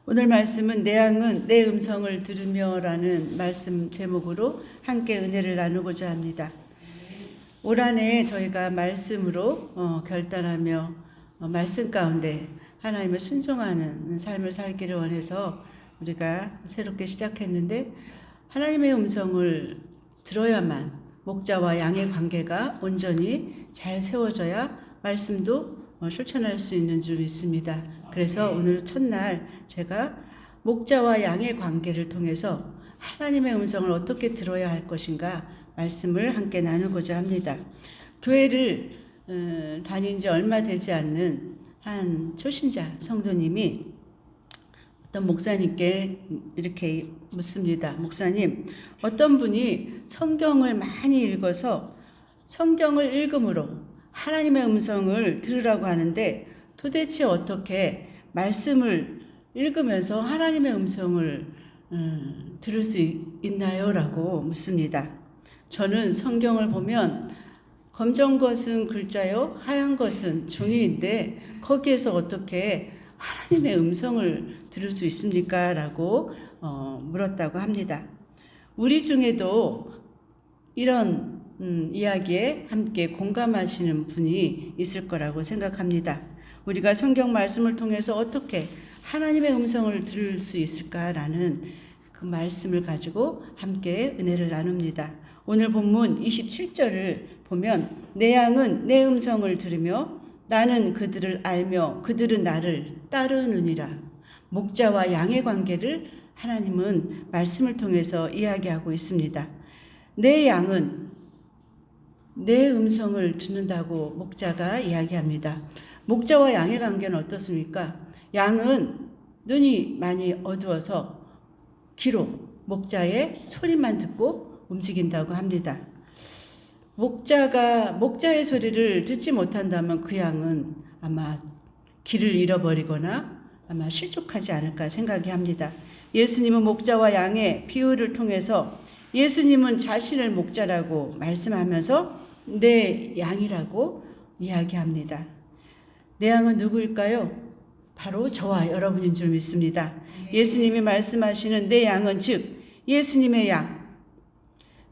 오늘 말씀은 내 양은 내 음성을 들으며라는 말씀 제목으로 함께 은혜를 나누고자 합니다. 올 한 해 저희가 말씀으로 결단하며 말씀 가운데 하나님을 순종하는 삶을 살기를 원해서 우리가 새롭게 시작했는데, 하나님의 음성을 들어야만 목자와 양의 관계가 온전히 잘 세워져야 말씀도 실천할 수 있는 줄 믿습니다. 그래서 오늘 첫날 제가 목자와 양의 관계를 통해서 하나님의 음성을 어떻게 들어야 할 것인가 말씀을 함께 나누고자 합니다. 교회를 다닌 지 얼마 되지 않는 한 초신자 성도님이 어떤 목사님께 이렇게 묻습니다. 목사님, 어떤 분이 성경을 많이 읽어서 성경을 읽음으로 하나님의 음성을 들으라고 하는데 도대체 어떻게 말씀을 읽으면서 하나님의 음성을 들을 수 있나요? 라고 묻습니다. 저는 성경을 보면 검정 것은 글자요, 하얀 것은 종이인데 거기에서 어떻게 하나님의 음성을 들을 수 있습니까? 라고 물었다고 합니다. 우리 중에도 이런 이야기에 함께 공감하시는 분이 있을 거라고 생각합니다. 우리가 성경 말씀을 통해서 어떻게 하나님의 음성을 들을 수 있을까라는 그 말씀을 가지고 함께 은혜를 나눕니다. 오늘 본문 27절을 보면 내 양은 내 음성을 들으며 나는 그들을 알며 그들은 나를 따르느니라. 목자와 양의 관계를 하나님은 말씀을 통해서 이야기하고 있습니다. 내 양은 내 음성을 듣는다고 목자가 이야기합니다. 목자와 양의 관계는 어떻습니까? 양은 눈이 많이 어두워서 귀로 목자의 소리만 듣고 움직인다고 합니다. 목자의 소리를 듣지 못한다면 그 양은 아마 길을 잃어버리거나 아마 실족하지 않을까 생각이 합니다. 예수님은 목자와 양의 비유를 통해서 예수님은 자신을 목자라고 말씀하면서 내 양이라고 이야기합니다. 내 양은 누구일까요? 바로 저와 여러분인 줄 믿습니다. 예수님이 말씀하시는 내 양은 즉 예수님의 양.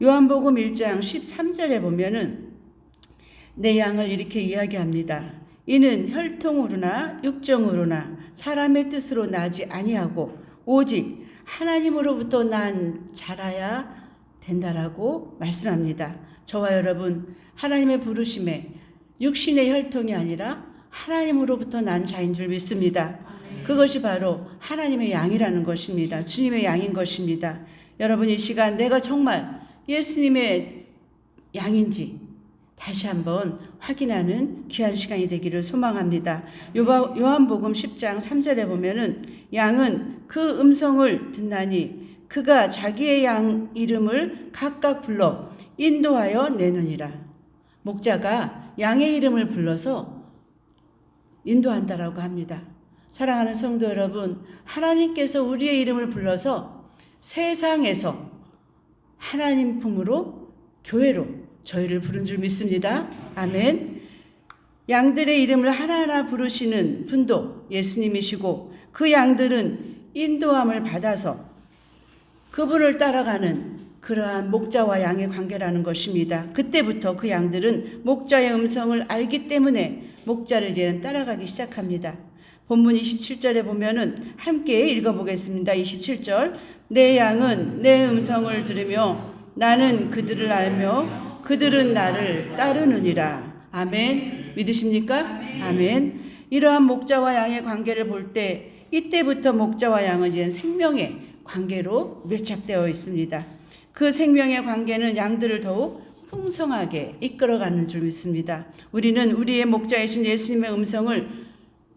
요한복음 1장 13절에 보면은 내 양을 이렇게 이야기합니다. 이는 혈통으로나 육정으로나 사람의 뜻으로 나지 아니하고 오직 하나님으로부터 난 자라야 된다라고 말씀합니다. 저와 여러분, 하나님의 부르심에 육신의 혈통이 아니라 하나님으로부터 난 자인 줄 믿습니다. 그것이 바로 하나님의 양이라는 것입니다. 주님의 양인 것입니다. 여러분, 이 시간 내가 정말 예수님의 양인지 다시 한번 확인하는 귀한 시간이 되기를 소망합니다. 요한복음 10장 3절에 보면은 양은 그 음성을 듣나니 그가 자기의 양 이름을 각각 불러 인도하여 내느니라. 목자가 양의 이름을 불러서 인도한다라고 합니다. 사랑하는 성도 여러분, 하나님께서 우리의 이름을 불러서 세상에서 하나님 품으로 교회로 저희를 부른 줄 믿습니다. 아멘. 양들의 이름을 하나하나 부르시는 분도 예수님이시고 그 양들은 인도함을 받아서 그분을 따라가는 그러한 목자와 양의 관계라는 것입니다. 그때부터 그 양들은 목자의 음성을 알기 때문에 목자를 이제는 따라가기 시작합니다. 본문 27절에 보면은 함께 읽어보겠습니다. 27절. 내 양은 내 음성을 들으며 나는 그들을 알며 그들은 나를 따르느니라. 아멘. 믿으십니까? 아멘. 이러한 목자와 양의 관계를 볼 때 이때부터 목자와 양은 이제 생명의 관계로 밀착되어 있습니다. 그 생명의 관계는 양들을 더욱 풍성하게 이끌어가는 줄 믿습니다. 우리는 우리의 목자이신 예수님의 음성을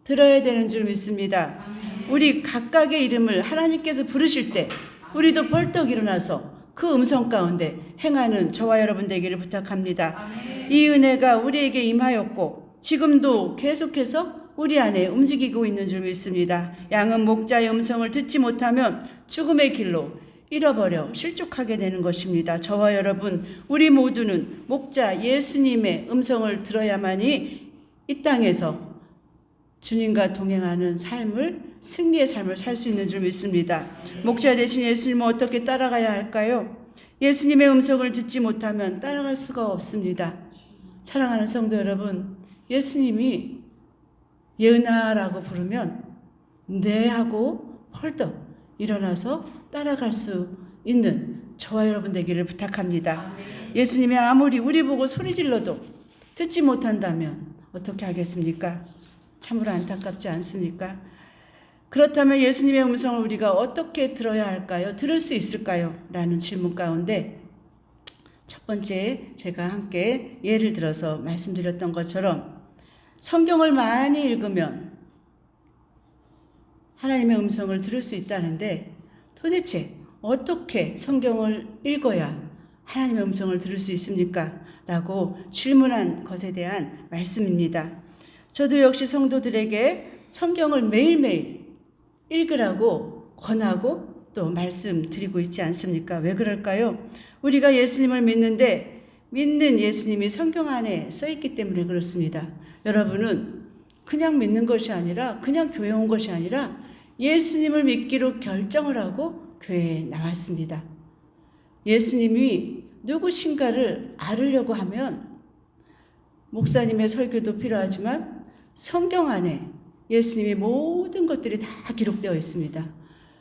들어야 되는 줄 믿습니다. 우리 각각의 이름을 하나님께서 부르실 때 우리도 벌떡 일어나서 그 음성 가운데 행하는 저와 여러분 되기를 부탁합니다. 이 은혜가 우리에게 임하였고 지금도 계속해서 우리 안에 움직이고 있는 줄 믿습니다. 양은 목자의 음성을 듣지 못하면 죽음의 길로 잃어버려 실족하게 되는 것입니다. 저와 여러분, 우리 모두는 목자 예수님의 음성을 들어야만이 이 땅에서 주님과 동행하는 삶을 승리의 삶을 살 수 있는 줄 믿습니다. 목자 되신 예수님을 어떻게 따라가야 할까요? 예수님의 음성을 듣지 못하면 따라갈 수가 없습니다. 사랑하는 성도 여러분, 예수님이 예은아라고 부르면 네 하고 펄떡 일어나서 따라갈 수 있는 저와 여러분 되기를 부탁합니다. 예수님이 아무리 우리 보고 소리 질러도 듣지 못한다면 어떻게 하겠습니까? 참으로 안타깝지 않습니까? 그렇다면 예수님의 음성을 우리가 어떻게 들어야 할까요? 들을 수 있을까요? 라는 질문 가운데 첫 번째 제가 함께 예를 들어서 말씀드렸던 것처럼 성경을 많이 읽으면 하나님의 음성을 들을 수 있다는데 도대체 어떻게 성경을 읽어야 하나님의 음성을 들을 수 있습니까? 라고 질문한 것에 대한 말씀입니다. 저도 역시 성도들에게 성경을 매일매일 읽으라고 권하고 또 말씀드리고 있지 않습니까? 왜 그럴까요? 우리가 예수님을 믿는데 믿는 예수님이 성경 안에 써있기 때문에 그렇습니다. 여러분은 그냥 믿는 것이 아니라 그냥 교회 온 것이 아니라 예수님을 믿기로 결정을 하고 교회에 나왔습니다. 예수님이 누구신가를 알으려고 하면 목사님의 설교도 필요하지만 성경 안에 예수님의 모든 것들이 다 기록되어 있습니다.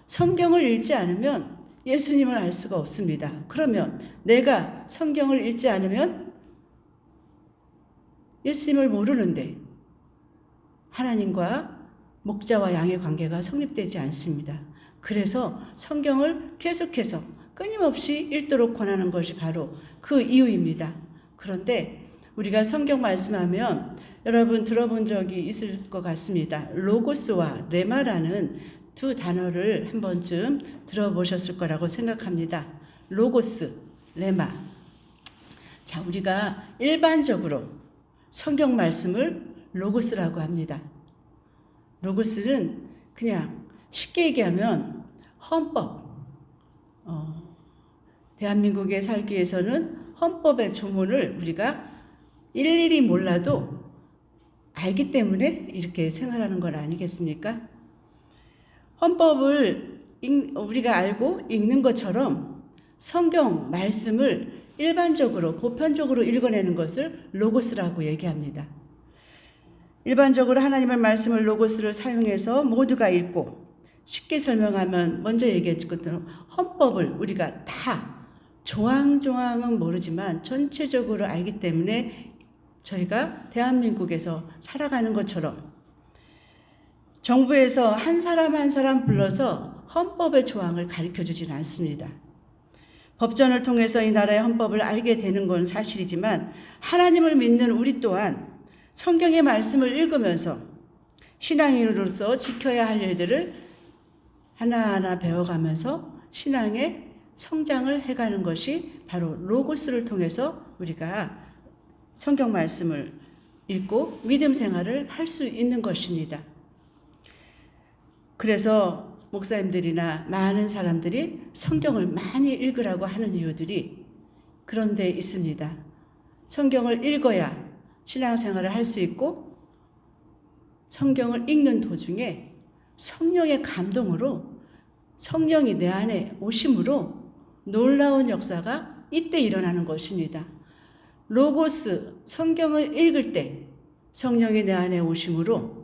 성경을 읽지 않으면 예수님을 알 수가 없습니다. 그러면 내가 성경을 읽지 않으면 예수님을 모르는데 하나님과 목자와 양의 관계가 성립되지 않습니다. 그래서 성경을 계속해서 끊임없이 읽도록 권하는 것이 바로 그 이유입니다. 그런데 우리가 성경 말씀하면 여러분 들어본 적이 있을 것 같습니다. 로고스와 레마라는 두 단어를 한 번쯤 들어보셨을 거라고 생각합니다. 로고스, 레마. 자, 우리가 일반적으로 성경 말씀을 로고스라고 합니다. 로고스는 그냥 쉽게 얘기하면 헌법. 대한민국에 살기 위해서는 헌법의 조문을 우리가 일일이 몰라도 알기 때문에 이렇게 생활하는 건 아니겠습니까? 헌법을 우리가 알고 읽는 것처럼 성경 말씀을 일반적으로 보편적으로 읽어내는 것을 로고스라고 얘기합니다. 일반적으로 하나님의 말씀을 로고스를 사용해서 모두가 읽고 쉽게 설명하면 먼저 얘기했던 헌법을 우리가 다 조항조항은 모르지만 전체적으로 알기 때문에 저희가 대한민국에서 살아가는 것처럼 정부에서 한 사람 한 사람 불러서 헌법의 조항을 가르쳐주지는 않습니다. 법전을 통해서 이 나라의 헌법을 알게 되는 건 사실이지만 하나님을 믿는 우리 또한 성경의 말씀을 읽으면서 신앙인으로서 지켜야 할 일들을 하나하나 배워가면서 신앙의 성장을 해가는 것이 바로 로고스를 통해서 우리가 성경 말씀을 읽고 믿음 생활을 할 수 있는 것입니다. 그래서 목사님들이나 많은 사람들이 성경을 많이 읽으라고 하는 이유들이 그런 데 있습니다. 성경을 읽어야 신앙생활을 할 수 있고 성경을 읽는 도중에 성령의 감동으로 성령이 내 안에 오심으로 놀라운 역사가 이때 일어나는 것입니다. 로고스, 성경을 읽을 때 성령이 내 안에 오심으로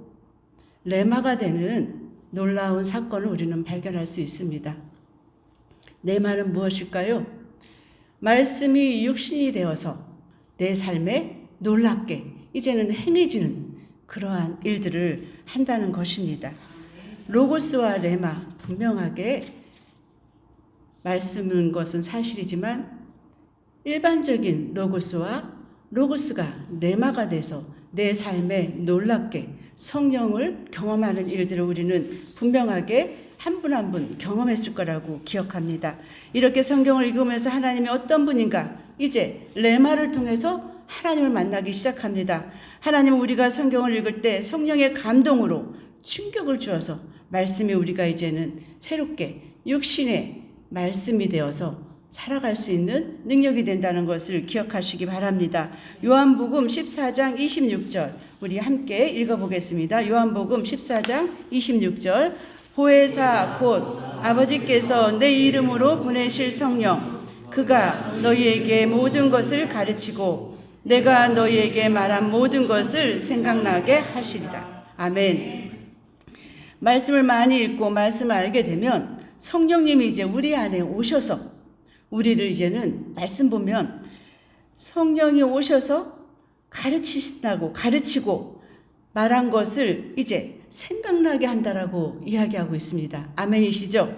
레마가 되는 놀라운 사건을 우리는 발견할 수 있습니다. 레마는 무엇일까요? 말씀이 육신이 되어서 내 삶에 놀랍게 이제는 행해지는 그러한 일들을 한다는 것입니다. 로고스와 레마 분명하게 말씀은 것은 사실이지만 일반적인 로고스가 레마가 돼서 내 삶에 놀랍게 성령을 경험하는 일들을 우리는 분명하게 한 분 한 분 경험했을 거라고 기억합니다. 이렇게 성경을 읽으면서 하나님이 어떤 분인가 이제 레마를 통해서 하나님을 만나기 시작합니다. 하나님은 우리가 성경을 읽을 때 성령의 감동으로 충격을 주어서 말씀이 우리가 이제는 새롭게 육신의 말씀이 되어서 살아갈 수 있는 능력이 된다는 것을 기억하시기 바랍니다. 요한복음 14장 26절 우리 함께 읽어보겠습니다. 요한복음 14장 26절. 보혜사 곧 아버지께서 내 이름으로 보내실 성령 그가 너희에게 모든 것을 가르치고 내가 너희에게 말한 모든 것을 생각나게 하시리라. 아멘. 말씀을 많이 읽고 말씀을 알게 되면 성령님이 이제 우리 안에 오셔서 우리를 이제는 말씀 보면 성령이 오셔서 가르치고 말한 것을 이제 생각나게 한다라고 이야기하고 있습니다. 아멘이시죠?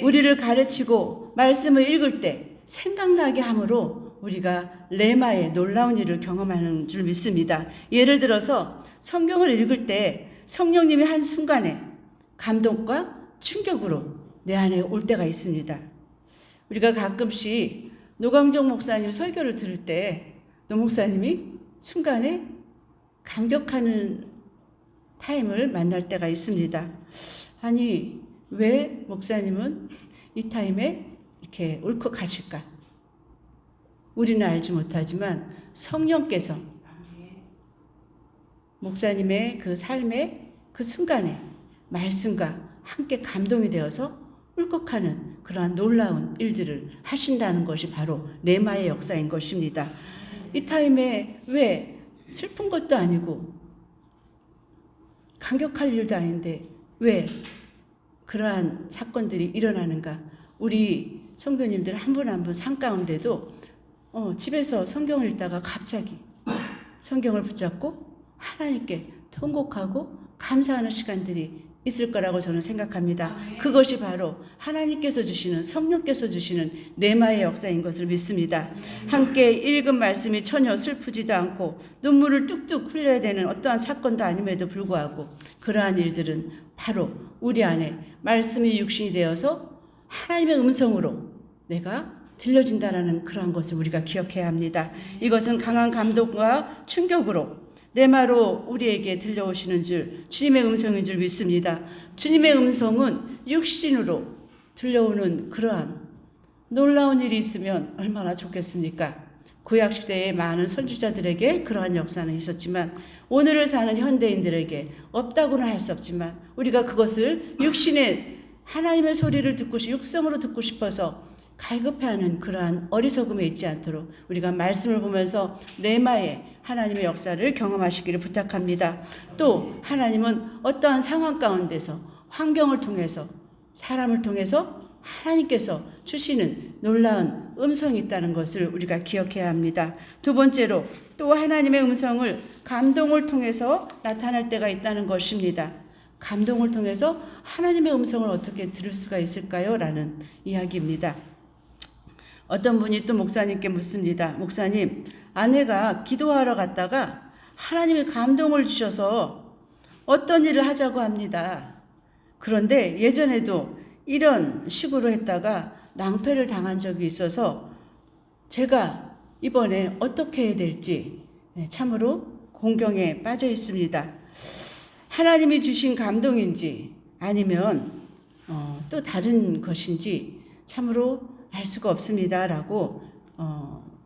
우리를 가르치고 말씀을 읽을 때 생각나게 함으로 우리가 레마의 놀라운 일을 경험하는 줄 믿습니다. 예를 들어서 성경을 읽을 때 성령님이 한순간에 감동과 충격으로 내 안에 올 때가 있습니다. 우리가 가끔씩 노광종 목사님 설교를 들을 때 노 목사님이 순간에 감격하는 타임을 만날 때가 있습니다. 아니, 왜 목사님은 이 타임에 이렇게 울컥하실까? 우리는 알지 못하지만 성령께서 목사님의 그 삶의 그 순간에 말씀과 함께 감동이 되어서 울컥하는 그러한 놀라운 일들을 하신다는 것이 바로 레마의 역사인 것입니다. 이 타임에 왜 슬픈 것도 아니고 감격할 일도 아닌데 왜 그러한 사건들이 일어나는가? 우리 성도님들 한 분 한 분 삶 가운데도 집에서 성경을 읽다가 갑자기 성경을 붙잡고 하나님께 통곡하고 감사하는 시간들이 있을 거라고 저는 생각합니다. 그것이 바로 하나님께서 주시는 성령께서 주시는 레마의 역사인 것을 믿습니다. 함께 읽은 말씀이 전혀 슬프지도 않고 눈물을 뚝뚝 흘려야 되는 어떠한 사건도 아님에도 불구하고 그러한 일들은 바로 우리 안에 말씀이 육신이 되어서 하나님의 음성으로 내가 들려진다라는 그러한 것을 우리가 기억해야 합니다. 이것은 강한 감동과 충격으로 레마로 우리에게 들려오시는 줄 주님의 음성인 줄 믿습니다. 주님의 음성은 육신으로 들려오는 그러한 놀라운 일이 있으면 얼마나 좋겠습니까? 구약시대의 많은 선지자들에게 그러한 역사는 있었지만 오늘을 사는 현대인들에게 없다고는 할 수 없지만 우리가 그것을 육신의 하나님의 소리를 듣고 육성으로 듣고 싶어서 갈급해하는 그러한 어리석음에 있지 않도록 우리가 말씀을 보면서 레마의 하나님의 역사를 경험하시기를 부탁합니다. 또 하나님은 어떠한 상황 가운데서 환경을 통해서 사람을 통해서 하나님께서 주시는 놀라운 음성이 있다는 것을 우리가 기억해야 합니다. 두 번째로 또 하나님의 음성을 감동을 통해서 나타날 때가 있다는 것입니다. 감동을 통해서 하나님의 음성을 어떻게 들을 수가 있을까요? 라는 이야기입니다. 어떤 분이 또 목사님께 묻습니다. 목사님, 아내가 기도하러 갔다가 하나님이 감동을 주셔서 어떤 일을 하자고 합니다. 그런데 예전에도 이런 식으로 했다가 낭패를 당한 적이 있어서 제가 이번에 어떻게 해야 될지 참으로 공경에 빠져 있습니다. 하나님이 주신 감동인지 아니면 또 다른 것인지 참으로 알 수가 없습니다. 라고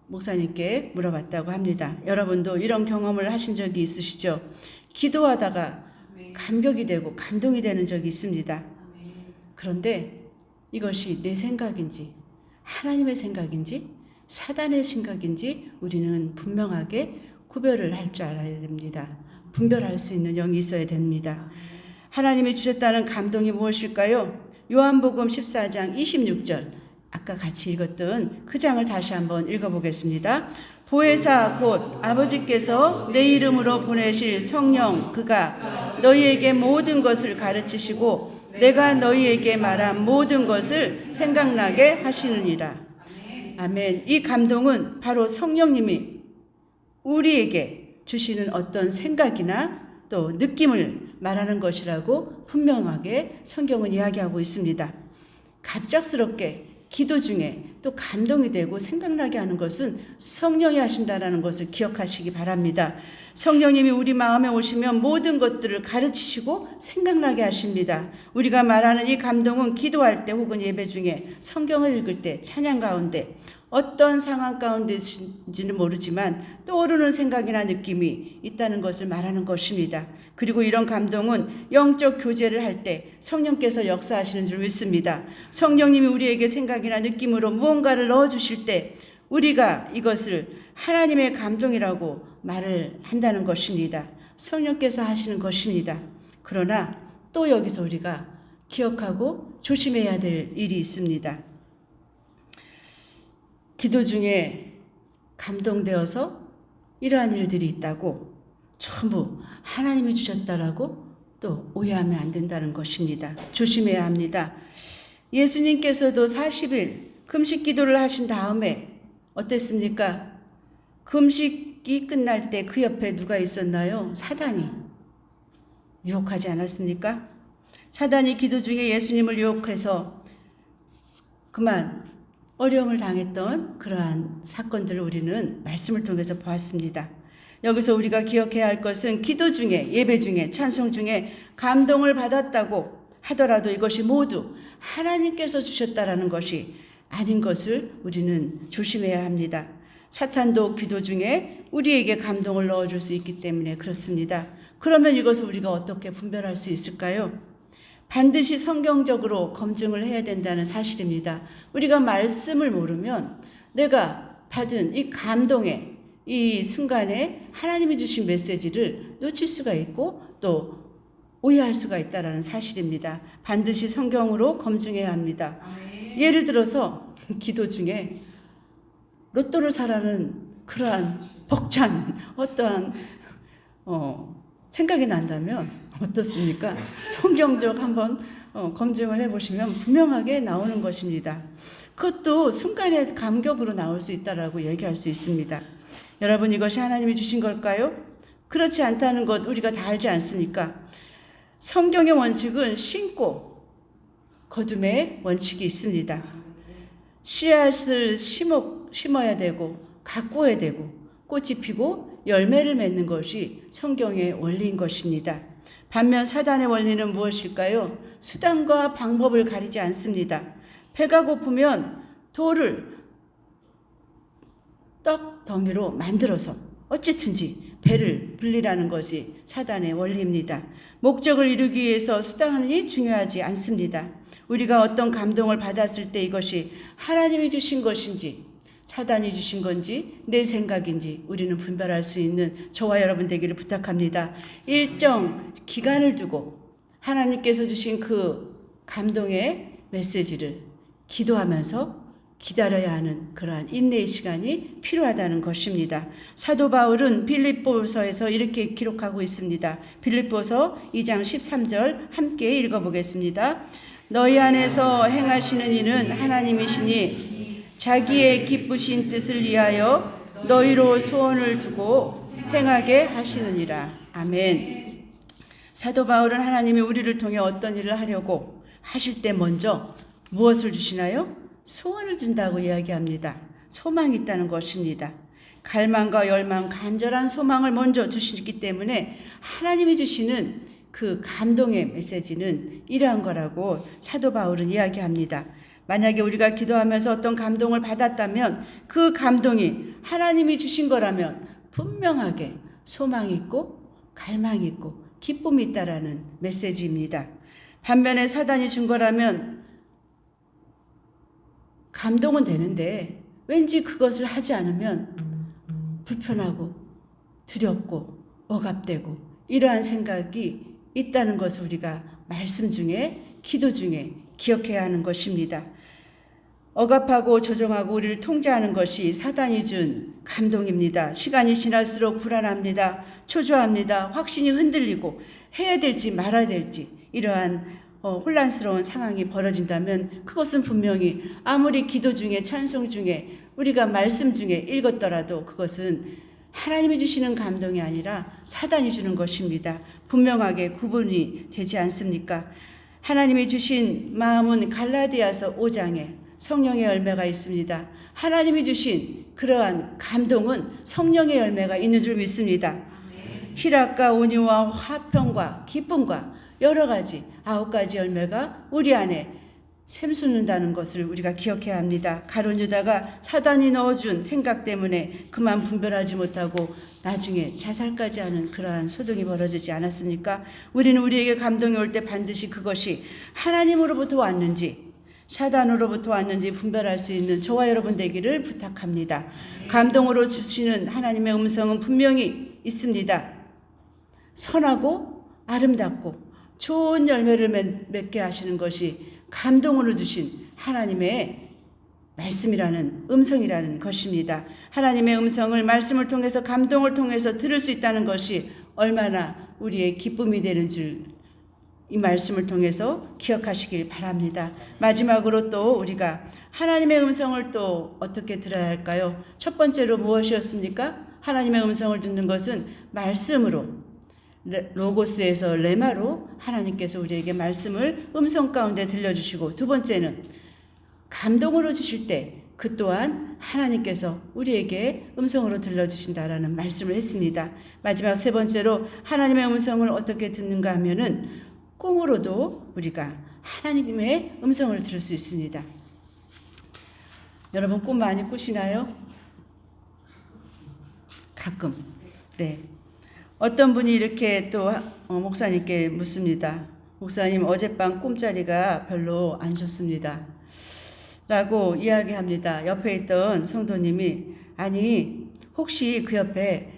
목사님께 물어봤다고 합니다. 여러분도 이런 경험을 하신 적이 있으시죠? 기도하다가 감격이 되고 감동이 되는 적이 있습니다. 그런데 이것이 내 생각인지 하나님의 생각인지 사단의 생각인지 우리는 분명하게 구별을 할 줄 알아야 됩니다. 분별할 수 있는 영이 있어야 됩니다. 하나님이 주셨다는 감동이 무엇일까요? 요한복음 14장 26절 아까 같이 읽었던 그 장을 다시 한번 읽어보겠습니다. 보혜사 곧 아버지께서 내 이름으로 보내실 성령 그가 너희에게 모든 것을 가르치시고 내가 너희에게 말한 모든 것을 생각나게 하시느니라. 아멘. 이 감동은 바로 성령님이 우리에게 주시는 어떤 생각이나 또 느낌을 말하는 것이라고 분명하게 성경은 이야기하고 있습니다. 갑작스럽게 기도 중에 또 감동이 되고 생각나게 하는 것은 성령이 하신다라는 것을 기억하시기 바랍니다. 성령님이 우리 마음에 오시면 모든 것들을 가르치시고 생각나게 하십니다. 우리가 말하는 이 감동은 기도할 때 혹은 예배 중에 성경을 읽을 때 찬양 가운데 어떤 상황 가운데인지는 모르지만 떠오르는 생각이나 느낌이 있다는 것을 말하는 것입니다. 그리고 이런 감동은 영적 교제를 할 때 성령께서 역사하시는 줄 믿습니다. 성령님이 우리에게 생각이나 느낌으로 무언가를 넣어주실 때 우리가 이것을 하나님의 감동이라고 말을 한다는 것입니다. 성령께서 하시는 것입니다. 그러나 또 여기서 우리가 기억하고 조심해야 될 일이 있습니다. 기도 중에 감동되어서 이러한 일들이 있다고 전부 하나님이 주셨다라고 또 오해하면 안 된다는 것입니다. 조심해야 합니다. 예수님께서도 40일 금식 기도를 하신 다음에 어땠습니까? 금식이 끝날 때 그 옆에 누가 있었나요? 사단이 유혹하지 않았습니까? 사단이 기도 중에 예수님을 유혹해서 그만 어려움을 당했던 그러한 사건들을 우리는 말씀을 통해서 보았습니다. 여기서 우리가 기억해야 할 것은 기도 중에, 예배 중에, 찬송 중에 감동을 받았다고 하더라도 이것이 모두 하나님께서 주셨다라는 것이 아닌 것을 우리는 조심해야 합니다. 사탄도 기도 중에 우리에게 감동을 넣어줄 수 있기 때문에 그렇습니다. 그러면 이것을 우리가 어떻게 분별할 수 있을까요? 반드시 성경적으로 검증을 해야 된다는 사실입니다. 우리가 말씀을 모르면 내가 받은 이 감동의 이 순간에 하나님이 주신 메시지를 놓칠 수가 있고 또 오해할 수가 있다는 사실입니다. 반드시 성경으로 검증해야 합니다. 예를 들어서 기도 중에 로또를 사라는 그러한 벅찬 어떠한 생각이 난다면 어떻습니까? 성경적 한번 검증을 해보시면 분명하게 나오는 것입니다. 그것도 순간의 감격으로 나올 수 있다라고 얘기할 수 있습니다. 여러분, 이것이 하나님이 주신 걸까요? 그렇지 않다는 것 우리가 다 알지 않습니까? 성경의 원칙은 심고 거둠의 원칙이 있습니다. 씨앗을 심어야 되고 가꾸어야 되고 꽃이 피고 열매를 맺는 것이 성경의 원리인 것입니다. 반면 사단의 원리는 무엇일까요? 수단과 방법을 가리지 않습니다. 배가 고프면 돌을 떡 덩이로 만들어서 어쨌든지 배를 불리라는 것이 사단의 원리입니다. 목적을 이루기 위해서 수단이 중요하지 않습니다. 우리가 어떤 감동을 받았을 때 이것이 하나님이 주신 것인지 사단이 주신 건지 내 생각인지 우리는 분별할 수 있는 저와 여러분 되기를 부탁합니다. 일정 기간을 두고 하나님께서 주신 그 감동의 메시지를 기도하면서 기다려야 하는 그러한 인내의 시간이 필요하다는 것입니다. 사도 바울은 빌립보서에서 이렇게 기록하고 있습니다. 빌립보서 2장 13절 함께 읽어보겠습니다. 너희 안에서 행하시는 이는 하나님이시니 자기의 기쁘신 뜻을 위하여 너희로 소원을 두고 행하게 하시느니라. 아멘. 사도 바울은 하나님이 우리를 통해 어떤 일을 하려고 하실 때 먼저 무엇을 주시나요? 소원을 준다고 이야기합니다. 소망이 있다는 것입니다. 갈망과 열망, 간절한 소망을 먼저 주시기 때문에 하나님이 주시는 그 감동의 메시지는 이러한 거라고 사도 바울은 이야기합니다. 만약에 우리가 기도하면서 어떤 감동을 받았다면 그 감동이 하나님이 주신 거라면 분명하게 소망이 있고 갈망이 있고 기쁨이 있다라는 메시지입니다. 반면에 사단이 준 거라면 감동은 되는데 왠지 그것을 하지 않으면 불편하고 두렵고 억압되고 이러한 생각이 있다는 것을 우리가 말씀 중에 기도 중에 기억해야 하는 것입니다. 억압하고 조종하고 우리를 통제하는 것이 사단이 준 감동입니다. 시간이 지날수록 불안합니다. 초조합니다. 확신이 흔들리고 해야 될지 말아야 될지 이러한 혼란스러운 상황이 벌어진다면 그것은 분명히 아무리 기도 중에 찬송 중에 우리가 말씀 중에 읽었더라도 그것은 하나님이 주시는 감동이 아니라 사단이 주는 것입니다. 분명하게 구분이 되지 않습니까? 하나님이 주신 마음은 갈라디아서 5장에 성령의 열매가 있습니다. 하나님이 주신 그러한 감동은 성령의 열매가 있는 줄 믿습니다. 희락과 온유와 화평과 기쁨과 여러 가지 9가지 열매가 우리 안에 샘솟는다는 것을 우리가 기억해야 합니다. 가룟 유다가 사단이 넣어준 생각 때문에 그만 분별하지 못하고 나중에 자살까지 하는 그러한 소동이 벌어지지 않았습니까? 우리는 우리에게 감동이 올 때 반드시 그것이 하나님으로부터 왔는지 사단으로부터 왔는지 분별할 수 있는 저와 여러분 되기를 부탁합니다. 감동으로 주시는 하나님의 음성은 분명히 있습니다. 선하고 아름답고 좋은 열매를 맺게 하시는 것이 감동으로 주신 하나님의 말씀이라는 음성이라는 것입니다. 하나님의 음성을 말씀을 통해서 감동을 통해서 들을 수 있다는 것이 얼마나 우리의 기쁨이 되는 줄 이 말씀을 통해서 기억하시길 바랍니다. 마지막으로 또 우리가 하나님의 음성을 또 어떻게 들어야 할까요? 첫 번째로 무엇이었습니까? 하나님의 음성을 듣는 것은 말씀으로, 로고스에서 레마로 하나님께서 우리에게 말씀을 음성 가운데 들려주시고, 두 번째는 감동으로 주실 때 그 또한 하나님께서 우리에게 음성으로 들려주신다라는 말씀을 했습니다. 마지막 세 번째로 하나님의 음성을 어떻게 듣는가 하면은 꿈으로도 우리가 하나님의 음성을 들을 수 있습니다. 여러분 꿈 많이 꾸시나요? 가끔. 네. 어떤 분이 이렇게 또 목사님께 묻습니다. 목사님, 어젯밤 꿈자리가 별로 안 좋습니다. 라고 이야기합니다. 옆에 있던 성도님이, 아니 혹시 그 옆에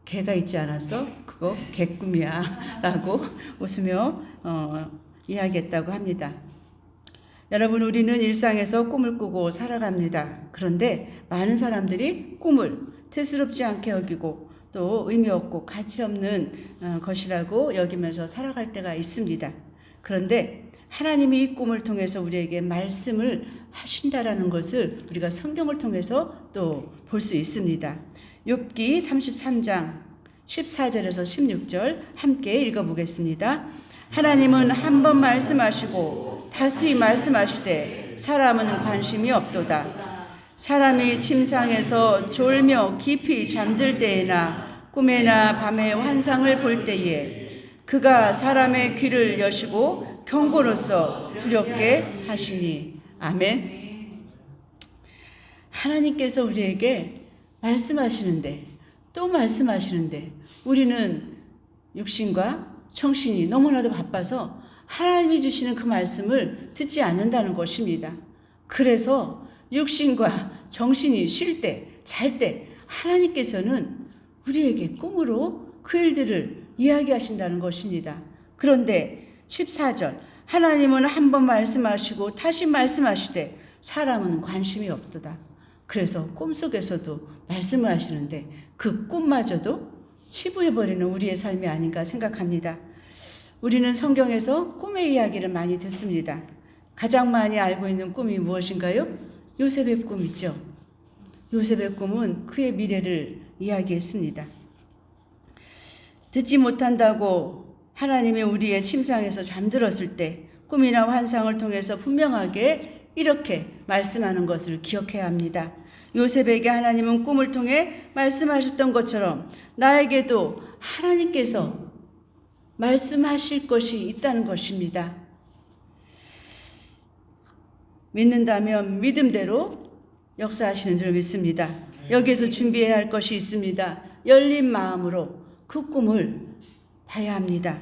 개가 있지 않았어? 그거 개꿈이야 라고 웃으며 이야기했다고 합니다. 여러분, 우리는 일상에서 꿈을 꾸고 살아갑니다. 그런데 많은 사람들이 꿈을 대수롭지 않게 여기고 또 의미 없고 가치 없는 것이라고 여기면서 살아갈 때가 있습니다. 그런데 하나님이 이 꿈을 통해서 우리에게 말씀을 하신다라는 것을 우리가 성경을 통해서 또 볼 수 있습니다. 욥기 33장 14절에서 16절 함께 읽어보겠습니다. 하나님은 한 번 말씀하시고 다시 말씀하시되 사람은 관심이 없도다. 사람이 침상에서 졸며 깊이 잠들 때에나 꿈에나 밤에 환상을 볼 때에 그가 사람의 귀를 여시고 경고로서 두렵게 하시니. 아멘. 하나님께서 우리에게 말씀하시는데 또 말씀하시는데 우리는 육신과 정신이 너무나도 바빠서 하나님이 주시는 그 말씀을 듣지 않는다는 것입니다. 그래서 육신과 정신이 쉴 때, 잘 때 하나님께서는 우리에게 꿈으로 그 일들을 이야기하신다는 것입니다. 그런데 14절, 하나님은 한 번 말씀하시고 다시 말씀하시되 사람은 관심이 없도다. 그래서 꿈속에서도 말씀을 하시는데 그 꿈마저도 치부해버리는 우리의 삶이 아닌가 생각합니다. 우리는 성경에서 꿈의 이야기를 많이 듣습니다. 가장 많이 알고 있는 꿈이 무엇인가요? 요셉의 꿈이죠. 요셉의 꿈은 그의 미래를 이야기했습니다. 듣지 못한다고 하나님이 우리의 침상에서 잠들었을 때 꿈이나 환상을 통해서 분명하게 이렇게 말씀하는 것을 기억해야 합니다. 요셉에게 하나님은 꿈을 통해 말씀하셨던 것처럼 나에게도 하나님께서 말씀하실 것이 있다는 것입니다. 믿는다면 믿음대로 역사하시는 줄 믿습니다. 여기에서 준비해야 할 것이 있습니다. 열린 마음으로 그 꿈을 봐야 합니다.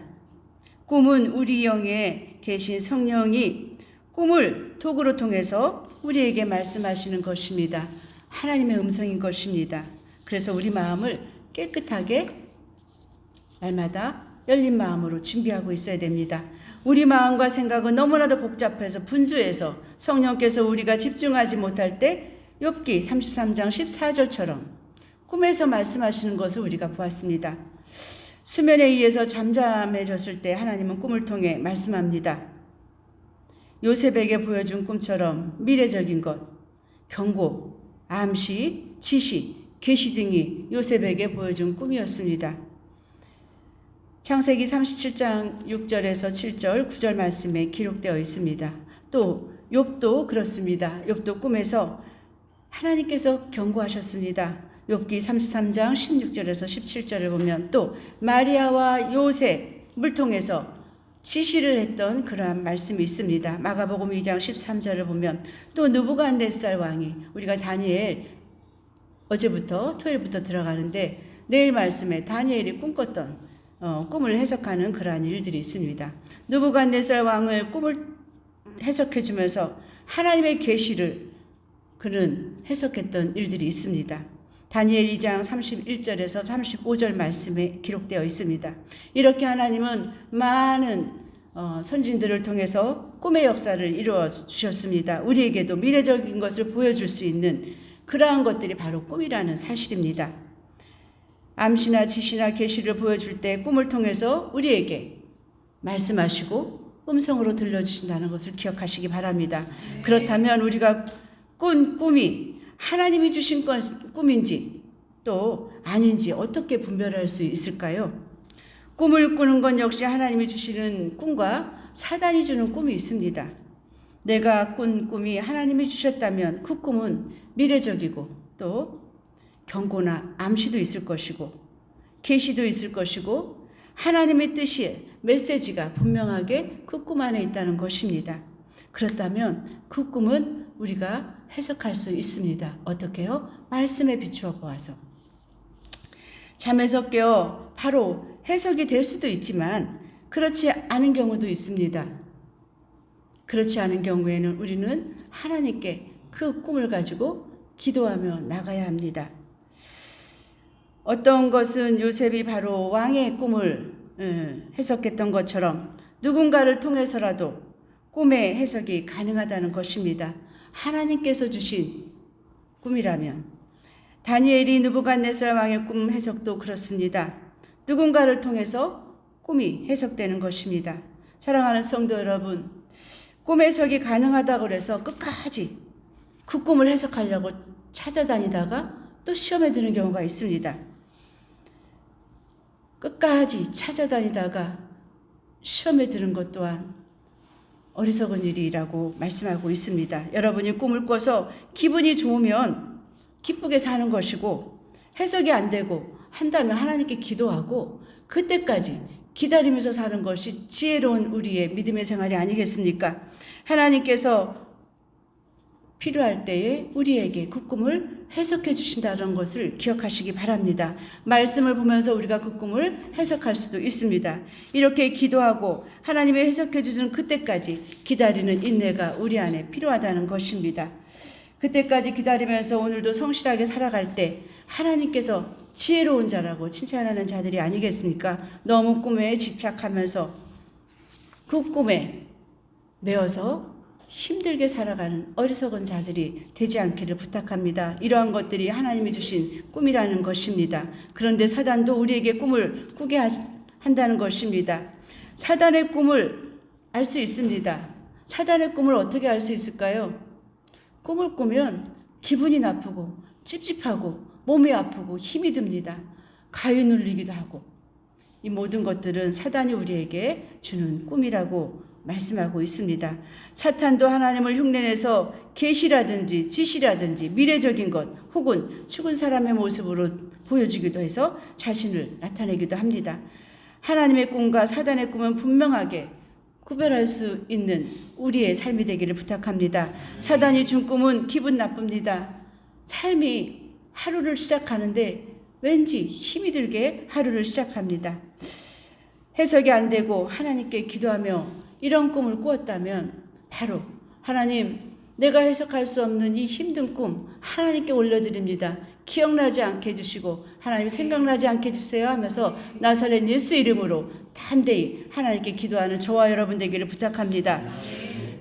꿈은 우리 영에 계신 성령이 꿈을 도구로 통해서 우리에게 말씀하시는 것입니다. 하나님의 음성인 것입니다. 그래서 우리 마음을 깨끗하게 날마다 열린 마음으로 준비하고 있어야 됩니다. 우리 마음과 생각은 너무나도 복잡해서 분주해서 성령께서 우리가 집중하지 못할 때 욥기 33장 14절처럼 꿈에서 말씀하시는 것을 우리가 보았습니다. 수면에 의해서 잠잠해졌을 때 하나님은 꿈을 통해 말씀합니다. 요셉에게 보여준 꿈처럼 미래적인 것, 경고, 암시, 지시, 계시 등이 요셉에게 보여준 꿈이었습니다. 창세기 37장 6절에서 7절, 9절 말씀에 기록되어 있습니다. 또 욥도 그렇습니다. 욥도 꿈에서 하나님께서 경고하셨습니다. 욥기 33장 16절에서 17절을 보면 또 마리아와 요셉 물통에서 지시를 했던 그러한 말씀이 있습니다. 마가복음 2장 13절을 보면 또 느부갓네살 왕이, 우리가 다니엘 어제부터 토요일부터 들어가는데 내일 말씀에 다니엘이 꿈꿨던 꿈을 해석하는 그러한 일들이 있습니다. 느부갓네살 왕의 꿈을 해석해 주면서 하나님의 계시를 그는 해석했던 일들이 있습니다. 다니엘 2장 31절에서 35절 말씀에 기록되어 있습니다. 이렇게 하나님은 많은 선진들을 통해서 꿈의 역사를 이루어 주셨습니다. 우리에게도 미래적인 것을 보여줄 수 있는 그러한 것들이 바로 꿈이라는 사실입니다. 암시나 지시나 계시를 보여줄 때 꿈을 통해서 우리에게 말씀하시고 음성으로 들려주신다는 것을 기억하시기 바랍니다. 그렇다면 우리가 꾼 꿈이 하나님이 주신 꿈인지 또 아닌지 어떻게 분별할 수 있을까요? 꿈을 꾸는 건 역시 하나님이 주시는 꿈과 사단이 주는 꿈이 있습니다. 내가 꾼 꿈이 하나님이 주셨다면 그 꿈은 미래적이고 또 경고나 암시도 있을 것이고 계시도 있을 것이고 하나님의 뜻이 메시지가 분명하게 그 꿈 안에 있다는 것입니다. 그렇다면 그 꿈은 우리가 해석할 수 있습니다. 어떻게요? 말씀에 비추어 보아서. 잠에서 깨어 바로 해석이 될 수도 있지만 그렇지 않은 경우도 있습니다. 그렇지 않은 경우에는 우리는 하나님께 그 꿈을 가지고 기도하며 나가야 합니다. 어떤 것은 요셉이 바로 왕의 꿈을 해석했던 것처럼 누군가를 통해서라도 꿈의 해석이 가능하다는 것입니다. 하나님께서 주신 꿈이라면 다니엘이 느부갓네살 왕의 꿈 해석도 그렇습니다. 누군가를 통해서 꿈이 해석되는 것입니다. 사랑하는 성도 여러분, 꿈 해석이 가능하다고 해서 끝까지 그 꿈을 해석하려고 찾아다니다가 또 시험에 드는 경우가 있습니다. 끝까지 찾아다니다가 시험에 드는 것 또한 어리석은 일이라고 말씀하고 있습니다. 여러분이 꿈을 꿔서 기분이 좋으면 기쁘게 사는 것이고 해석이 안 되고 한다면 하나님께 기도하고 그때까지 기다리면서 사는 것이 지혜로운 우리의 믿음의 생활이 아니겠습니까? 하나님께서 필요할 때에 우리에게 그 꿈을 해석해 주신다는 것을 기억하시기 바랍니다. 말씀을 보면서 우리가 그 꿈을 해석할 수도 있습니다. 이렇게 기도하고 하나님이 해석해 주시는 그때까지 기다리는 인내가 우리 안에 필요하다는 것입니다. 그때까지 기다리면서 오늘도 성실하게 살아갈 때 하나님께서 지혜로운 자라고 칭찬하는 자들이 아니겠습니까? 너무 꿈에 집착하면서 그 꿈에 매어서 힘들게 살아가는 어리석은 자들이 되지 않기를 부탁합니다. 이러한 것들이 하나님이 주신 꿈이라는 것입니다. 그런데 사단도 우리에게 꿈을 꾸게 한다는 것입니다. 사단의 꿈을 알 수 있습니다. 사단의 꿈을 어떻게 알 수 있을까요? 꿈을 꾸면 기분이 나쁘고 찝찝하고 몸이 아프고 힘이 듭니다. 가위 눌리기도 하고 이 모든 것들은 사단이 우리에게 주는 꿈이라고 말씀하고 있습니다. 사탄도 하나님을 흉내내서 계시라든지 지시라든지 미래적인 것 혹은 죽은 사람의 모습으로 보여주기도 해서 자신을 나타내기도 합니다. 하나님의 꿈과 사단의 꿈은 분명하게 구별할 수 있는 우리의 삶이 되기를 부탁합니다. 사단이 준 꿈은 기분 나쁩니다. 삶이 하루를 시작하는데 왠지 힘이 들게 하루를 시작합니다. 해석이 안 되고 하나님께 기도하며 이런 꿈을 꾸었다면 바로 하나님, 내가 해석할 수 없는 이 힘든 꿈 하나님께 올려드립니다. 기억나지 않게 해주시고 하나님 생각나지 않게 해주세요 하면서 나사렛 예수 이름으로 담대히 하나님께 기도하는 저와 여러분 되기를 부탁합니다.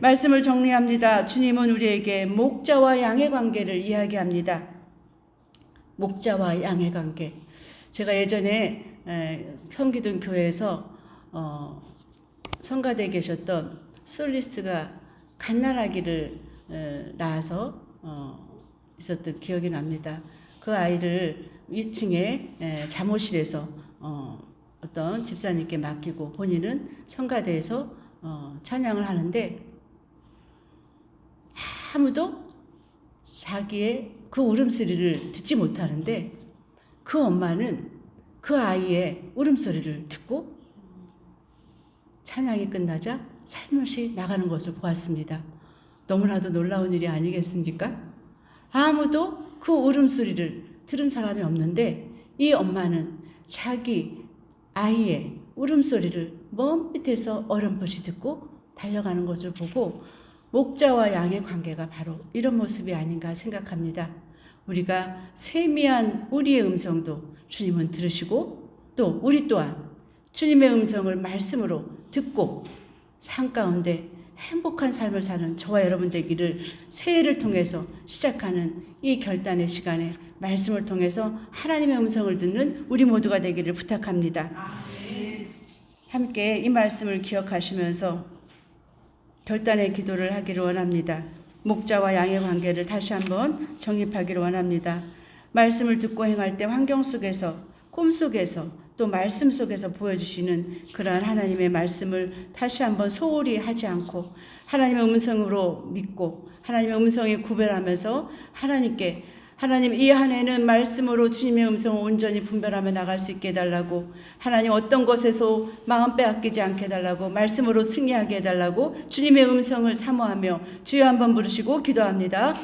말씀을 정리합니다. 주님은 우리에게 목자와 양의 관계를 이야기합니다. 목자와 양의 관계. 제가 예전에 성기동 교회에서 성가대에 계셨던 솔리스트가 갓난아기를 낳아서 있었던 기억이 납니다. 그 아이를 2층에 잠옷실에서 어떤 집사님께 맡기고 본인은 성가대에서 찬양을 하는데 아무도 자기의 그 울음소리를 듣지 못하는데 그 엄마는 그 아이의 울음소리를 듣고 찬양이 끝나자 살며시 나가는 것을 보았습니다. 너무나도 놀라운 일이 아니겠습니까? 아무도 그 울음소리를 들은 사람이 없는데 이 엄마는 자기 아이의 울음소리를 먼 밑에서 어렴풋이 듣고 달려가는 것을 보고 목자와 양의 관계가 바로 이런 모습이 아닌가 생각합니다. 우리가 세미한 우리의 음성도 주님은 들으시고 또 우리 또한 주님의 음성을 말씀으로 듣고 삶 가운데 행복한 삶을 사는 저와 여러분 되기를 새해를 통해서 시작하는 이 결단의 시간에 말씀을 통해서 하나님의 음성을 듣는 우리 모두가 되기를 부탁합니다. 함께 이 말씀을 기억하시면서 결단의 기도를 하기를 원합니다. 목자와 양의 관계를 다시 한번 정립하기를 원합니다. 말씀을 듣고 행할 때 환경 속에서, 꿈 속에서, 또 말씀 속에서 보여주시는 그러한 하나님의 말씀을 다시 한번 소홀히 하지 않고 하나님의 음성으로 믿고 하나님의 음성에 구별하면서 하나님께 하나님 이 한 해는 말씀으로 주님의 음성을 온전히 분별하며 나갈 수 있게 해달라고 하나님 어떤 것에서 마음 빼앗기지 않게 해달라고 말씀으로 승리하게 해달라고 주님의 음성을 사모하며 주여 한번 부르시고 기도합니다.